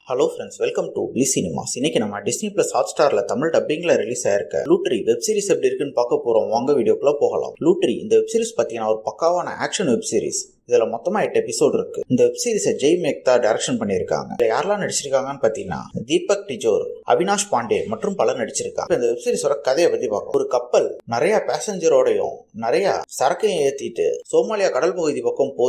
Hello friends, welcome to பிளி cinemas. இன்னைக்கு நம்ம டிஸ்னி பிளஸ் ஹாட்ஸ்டார்ல தமிழ் டப்பிங்ல ரிலீஸ் ஆயிருக்க லூட்ரி வெப் சீரிஸ் எப்படி இருக்குன்னு பார்க்க போறோம். வாங்க வீடியோக்குள்ள போகலாம். லூட்ரி இந்த வெப் சீரிஸ் பார்த்தீங்கன்னா ஒரு பக்காவான ஆக்ஷன் வெப் சீரிஸ். இதுல மொத்தமா 8 எபிசோட் இருக்கு. இந்த வெப் சீரிஸை ஜெய் மேக்தா டைரக்ஷன் பண்ணியிருக்காங்க. இதுல யாரெல்லாம் நடிச்சிருக்காங்கன்னு பாத்தீங்கன்னா தீபக் டிஜோர், அவினாஷ் பாண்டே மற்றும் பலர் நடிச்சிருக்காங்க. இந்த வெப் சீரிஸோட கதையை பத்தி பார்க்கலாம். ஒரு கப்பல் நிறைய பேசஞ்சரோடையும் நிறைய சரக்கையும் ஏத்திட்டு சோமாலியா கடல் பகுதி பக்கம்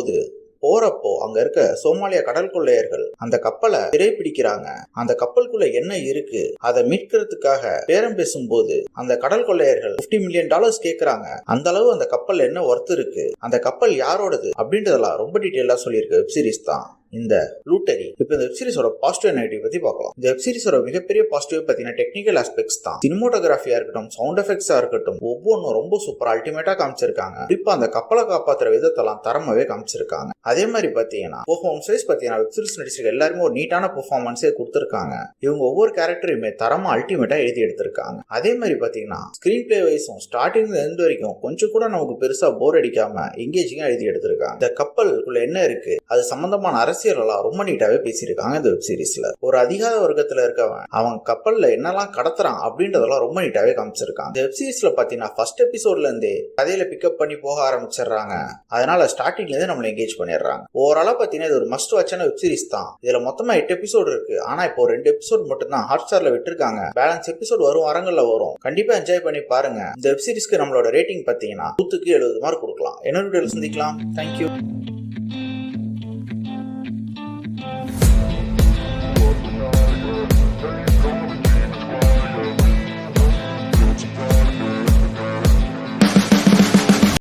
போறப்போ அங்க இருக்க சோமாலியா கடல் கொள்ளையர்கள் அந்த கப்பலை சிறைப்பிடிக்கிறாங்க. அந்த கப்பலுக்குள்ள என்ன இருக்கு அதை மீட்கிறதுக்காக பேரம் பேசும்போது அந்த கடல் கொள்ளையர்கள் $50 மில்லியன் கேக்குறாங்க. அந்த அளவு அந்த கப்பல் என்ன ஒர்த் இருக்கு, அந்த கப்பல் யாரோடது அப்படின்றதெல்லாம் ரொம்ப டீட்டெயிலா சொல்லியிருக்க வெப் சீரிஸ் தான் இந்த லூட்டரி. இப்ப இந்த வெப் சீரிஸோட பாசிட்டிவ் நெகட்டிவ் பத்தி பார்க்கலாம். இந்த வெப் சீரிஸோட மிகப்பெரிய பாசிட்டிவ் பாத்தீங்கன்னா டெக்னிக்கல் ஆஸ்பெக்ட்ஸ் தான். சினிமோட்டோகிராஃபியா இருக்கட்டும், சவுண்ட் எஃபெக்ட்ஸா இருக்கட்டும், ஒவ்வொன்றும் ரொம்ப சூப்பர் அல்டிமேட்டா காமிச்சிருக்காங்க. இப்ப அந்த கப்பலை காப்பாத்துற விதத்தெல்லாம் தரமாவே காமிச்சிருக்காங்க. அதே மாதிரி பாத்தீங்கன்னா பெர்ஃபார்மன்ஸ் வைஸ் பாத்தீங்கன்னா வெப் சீரிஸ் நடிச்சிருக்க எல்லாருமே ஒரு நீட்டான பெர்ஃபார்மன்ஸே கொடுத்திருக்காங்க. இவங்க ஒவ்வொரு கேரக்டருமே தரமா அல்டிமேட்டா எழுதி எடுத்திருக்காங்க. அதே மாதிரி பாத்தீங்கன்னா ஸ்கிரீன் பிளே வைஸும் ஸ்டார்டிங்ல இருந்து வரைக்கும் கொஞ்சம் கூட நமக்கு பெருசா போர் அடிக்காம எங்கேஜிங்கா எழுதி எடுத்திருக்காங்க. இந்த கப்பலுக்குள்ள என்ன இருக்கு, அது சம்பந்தமான அரசியல் ரொம்ப நீட்டாவே பேசியிருக்காங்க. இந்த வெப் சீரிஸ்ல ஒரு அதிகார வர்க்கத்துல இருக்கவன் அவன் கப்பல்ல என்னெல்லாம் கடத்துறான் அப்படின்றதெல்லாம் ரொம்ப நீட்டாவே காமிச்சிருக்காங்க. இந்த வெப் சீரிஸ்ல பாத்தீங்கன்னா ஃபர்ஸ்ட் எபிசோட்ல இருந்தே கதையில பிக்கப் பண்ணி போக ஆரம்பிச்சிடுறாங்க. அதனால ஸ்டார்டிங்ல இருந்து நம்மள என்கேஜ் பண்ணிடுறாங்க. ஓவராலா பாத்தீங்கன்னா இது ஒரு மஸ்ட் வாட்சான வெப் சீரிஸ் தான். இதுல மொத்தமா 8 எபிசோட் இருக்கு. ஆனா இப்போ 2 எபிசோட் மட்டும் தான் ஹாட்ஸ்டார்ல விட்டுருக்காங்க. பேலன்ஸ் எபிசோட் வரும் வாரங்கள்ல வரும். கண்டிப்பா என்ஜாய் பண்ணி பாருங்க. இந்த வெப் சீரிஸ்க்கு நம்மளோட ரேட்டிங் பாத்தீங்கன்னா 100க்கு 70 மார்க் கொடுக்கலாம். என்ன வீடியோல சந்திக்கலாம். தேங்க்யூ.